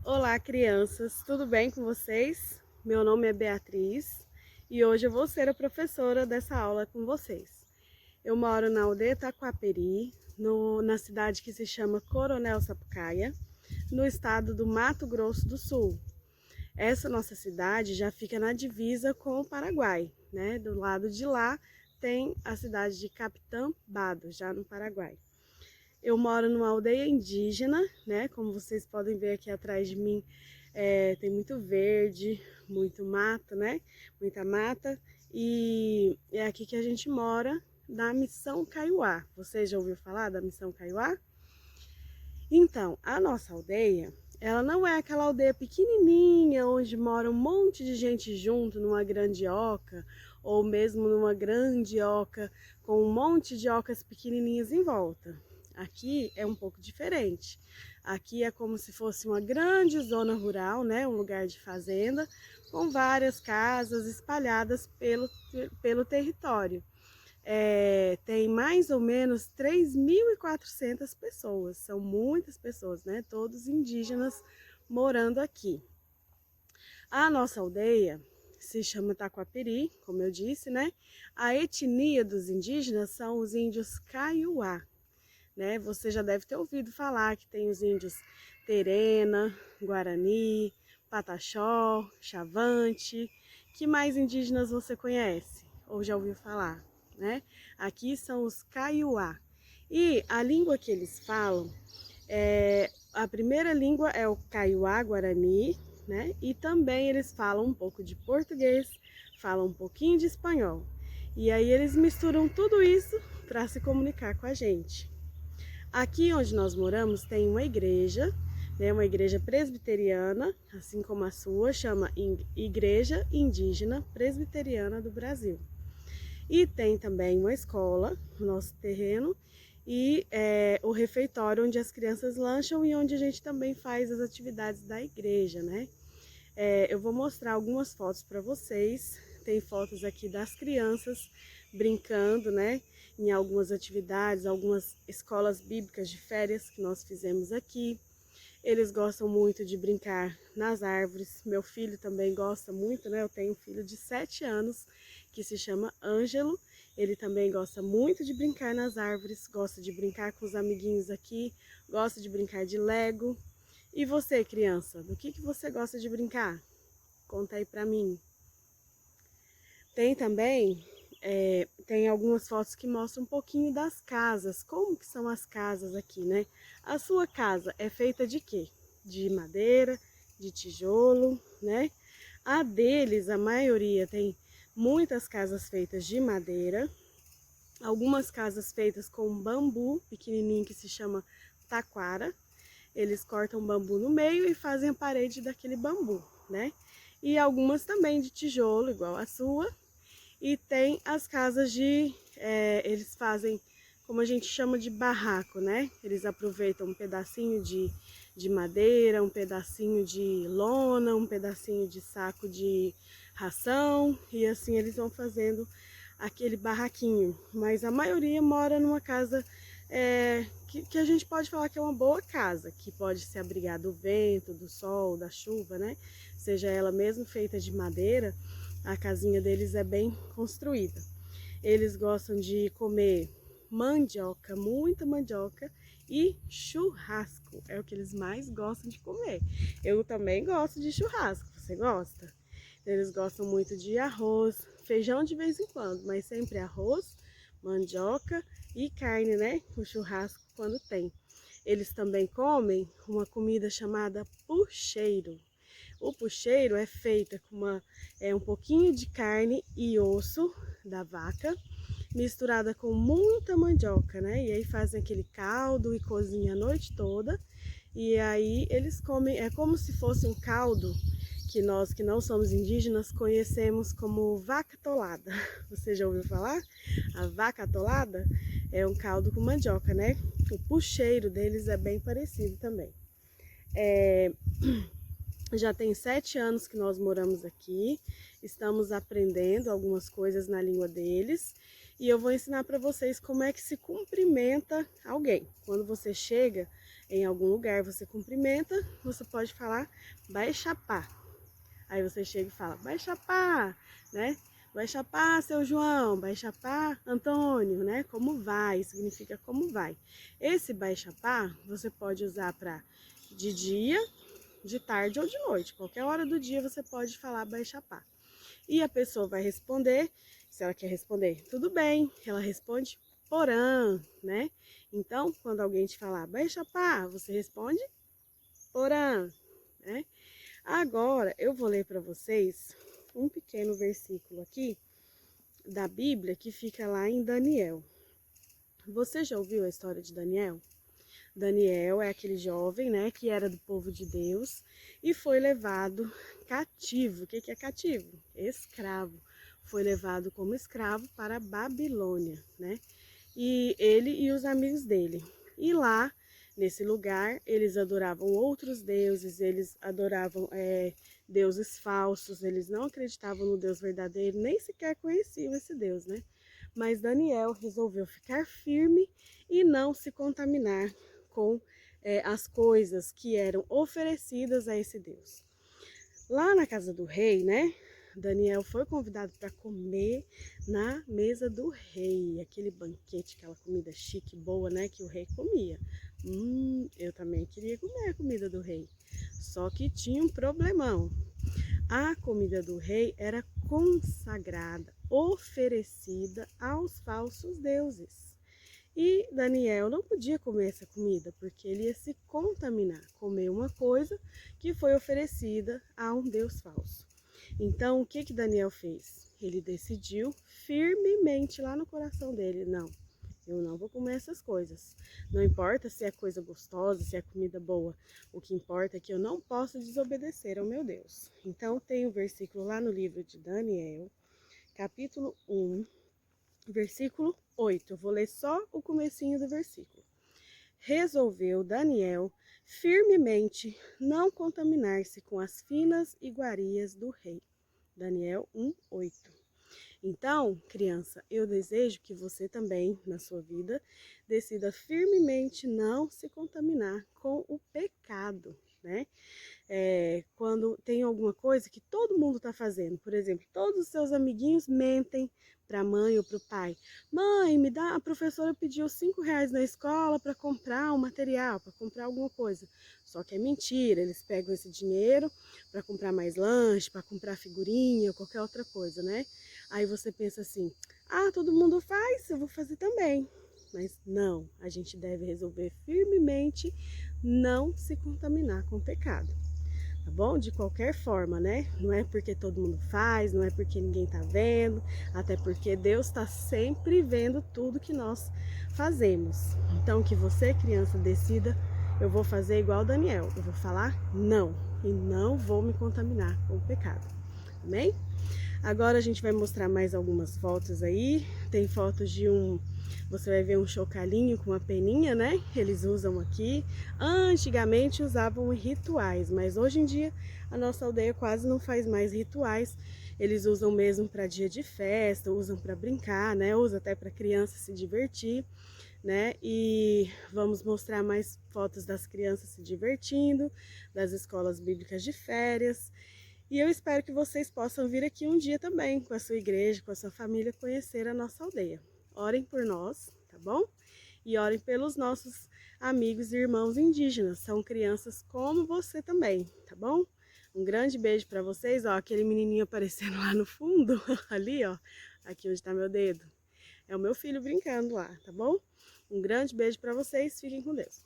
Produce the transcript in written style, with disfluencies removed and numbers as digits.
Olá, crianças, tudo bem com vocês? Meu nome é Beatriz e hoje eu vou ser a professora dessa aula com vocês. Eu moro na aldeia Taquaperi, na cidade que se chama Coronel Sapucaia, no estado do Mato Grosso do Sul. Essa nossa cidade já fica na divisa com o Paraguai, né? Do lado de lá tem a cidade de Capitã Bado, já no Paraguai. Eu moro numa aldeia indígena, né? Como vocês podem ver aqui atrás de mim, tem muito verde, muito mato, né? Muita mata. E é aqui que a gente mora, na Missão Kaiowá. Você já ouviu falar da Missão Kaiowá? Então, a nossa aldeia, ela não é aquela aldeia pequenininha onde mora um monte de gente junto numa grande oca, ou mesmo numa grande oca com um monte de ocas pequenininhas em volta. Aqui é um pouco diferente. Aqui é como se fosse uma grande zona rural, né? Um lugar de fazenda, com várias casas espalhadas pelo território. Tem mais ou menos 3.400 pessoas, são muitas pessoas, né? Todos indígenas morando aqui. A nossa aldeia se chama Taquaperi, como eu disse, né? A etnia dos indígenas são os índios Kaiowá, né? Você já deve ter ouvido falar que tem os índios Terena, Guarani, Pataxó, Xavante. Que mais indígenas você conhece ou já ouviu falar, né? Aqui são os Kaiowá. E a língua que eles falam, a primeira língua é o Kaiowá Guarani, né? E também eles falam um pouco de português, falam um pouquinho de espanhol. E aí eles misturam tudo isso para se comunicar com a gente. Aqui onde nós moramos tem uma igreja, né, uma igreja presbiteriana, assim como a sua, chama Igreja Indígena Presbiteriana do Brasil. E tem também uma escola no nosso terreno e o refeitório onde as crianças lancham e onde a gente também faz as atividades da igreja, né? Eu vou mostrar algumas fotos para vocês. Tem fotos aqui das crianças brincando, né? Em algumas atividades, algumas escolas bíblicas de férias que nós fizemos aqui. Eles gostam muito de brincar nas árvores. Meu filho também gosta muito, né? Eu tenho um filho de 7 anos que se chama Ângelo. Ele também gosta muito de brincar nas árvores, gosta de brincar com os amiguinhos aqui, gosta de brincar de Lego. E você, criança, do que você gosta de brincar? Conta aí pra mim. Tem também, tem algumas fotos que mostram um pouquinho das casas, como que são as casas aqui, né? A sua casa é feita de quê? De madeira, de tijolo, né? A deles, a maioria, tem muitas casas feitas de madeira, algumas casas feitas com bambu pequenininho que se chama taquara. Eles cortam bambu no meio e fazem a parede daquele bambu, né? E algumas também de tijolo, igual a sua. E tem as casas eles fazem, como a gente chama de barraco, né? Eles aproveitam um pedacinho de madeira, um pedacinho de lona, um pedacinho de saco de ração. E assim eles vão fazendo aquele barraquinho. Mas a maioria mora numa casa que a gente pode falar que é uma boa casa, que pode se abrigar do vento, do sol, da chuva, né? Seja ela mesmo feita de madeira, a casinha deles é bem construída. Eles gostam de comer mandioca, muita mandioca e churrasco. É o que eles mais gostam de comer. Eu também gosto de churrasco. Você gosta? Eles gostam muito de arroz, feijão de vez em quando, mas sempre arroz, mandioca e carne, né? O churrasco quando tem. Eles também comem uma comida chamada pucheiro. O pucheiro é feita com um pouquinho de carne e osso da vaca, misturada com muita mandioca, né? E aí fazem aquele caldo e cozinham a noite toda. E aí eles comem, é como se fosse um caldo que nós que não somos indígenas conhecemos como vaca atolada. Você já ouviu falar? A vaca atolada é um caldo com mandioca, né? O pucheiro deles é bem parecido também. Já tem 7 anos que nós moramos aqui, estamos aprendendo algumas coisas na língua deles e eu vou ensinar para vocês como é que se cumprimenta alguém. Quando você chega em algum lugar você cumprimenta, você pode falar Baixapá. Aí você chega e fala Baixapá, né? Baixapá, seu João, Baixapá, Antônio, né? Como vai? Significa como vai. Esse Baixapá você pode usar para de dia, de tarde ou de noite. Qualquer hora do dia você pode falar Baixapá. E a pessoa vai responder, se ela quer responder, tudo bem. Ela responde porã, né? Então, quando alguém te falar Baixapá, você responde porã, né? Agora, eu vou ler para vocês um pequeno versículo aqui da Bíblia que fica lá em Daniel. Você já ouviu a história de Daniel? Daniel é aquele jovem, né, que era do povo de Deus e foi levado cativo. O que é cativo? Escravo. Foi levado como escravo para a Babilônia, né? E ele e os amigos dele. E lá, nesse lugar, eles adoravam outros deuses, eles adoravam deuses falsos, eles não acreditavam no Deus verdadeiro, nem sequer conheciam esse Deus, né? Mas Daniel resolveu ficar firme e não se contaminar com as coisas que eram oferecidas a esse Deus. Lá na casa do rei, né? Daniel foi convidado para comer na mesa do rei, aquele banquete, aquela comida chique, boa, né, que o rei comia. Eu também queria comer a comida do rei, só que tinha um problemão. A comida do rei era consagrada, oferecida aos falsos deuses. E Daniel não podia comer essa comida, porque ele ia se contaminar, comer uma coisa que foi oferecida a um Deus falso. Então, o que Daniel fez? Ele decidiu firmemente lá no coração dele, não, eu não vou comer essas coisas. Não importa se é coisa gostosa, se é comida boa, o que importa é que eu não posso desobedecer ao meu Deus. Então, tem um versículo lá no livro de Daniel, capítulo 1, versículo 8. Eu vou ler só o comecinho do versículo. Resolveu Daniel firmemente não contaminar-se com as finas iguarias do rei. Daniel 1:8. Então, criança, eu desejo que você também, na sua vida, decida firmemente não se contaminar com o pecado, né? Quando tem alguma coisa que todo mundo está fazendo, por exemplo, todos os seus amiguinhos mentem para a mãe ou para o pai. Mãe, me dá, a professora pediu R$ 5 na escola para comprar um material, para comprar alguma coisa. Só que é mentira, eles pegam esse dinheiro para comprar mais lanche, para comprar figurinha ou qualquer outra coisa, né? Aí você pensa assim, todo mundo faz, eu vou fazer também. Mas não, a gente deve resolver firmemente não se contaminar com o pecado. Tá bom? De qualquer forma, né? Não é porque todo mundo faz, não é porque ninguém tá vendo, até porque Deus está sempre vendo tudo que nós fazemos. Então, que você, criança, decida, eu vou fazer igual Daniel, eu vou falar não, e não vou me contaminar com o pecado. Amém? Agora a gente vai mostrar mais algumas fotos aí. Tem fotos de você vai ver um chocalhinho com uma peninha, né? Eles usam aqui. Antigamente usavam em rituais, mas hoje em dia a nossa aldeia quase não faz mais rituais. Eles usam mesmo para dia de festa, usam para brincar, né? Usa até para criança se divertir, né? E vamos mostrar mais fotos das crianças se divertindo, das escolas bíblicas de férias. E eu espero que vocês possam vir aqui um dia também com a sua igreja, com a sua família, conhecer a nossa aldeia. Orem por nós, tá bom? E orem pelos nossos amigos e irmãos indígenas. São crianças como você também, tá bom? Um grande beijo para vocês. Ó, aquele menininho aparecendo lá no fundo, ali, ó. Aqui onde tá meu dedo. É o meu filho brincando lá, tá bom? Um grande beijo para vocês. Fiquem com Deus.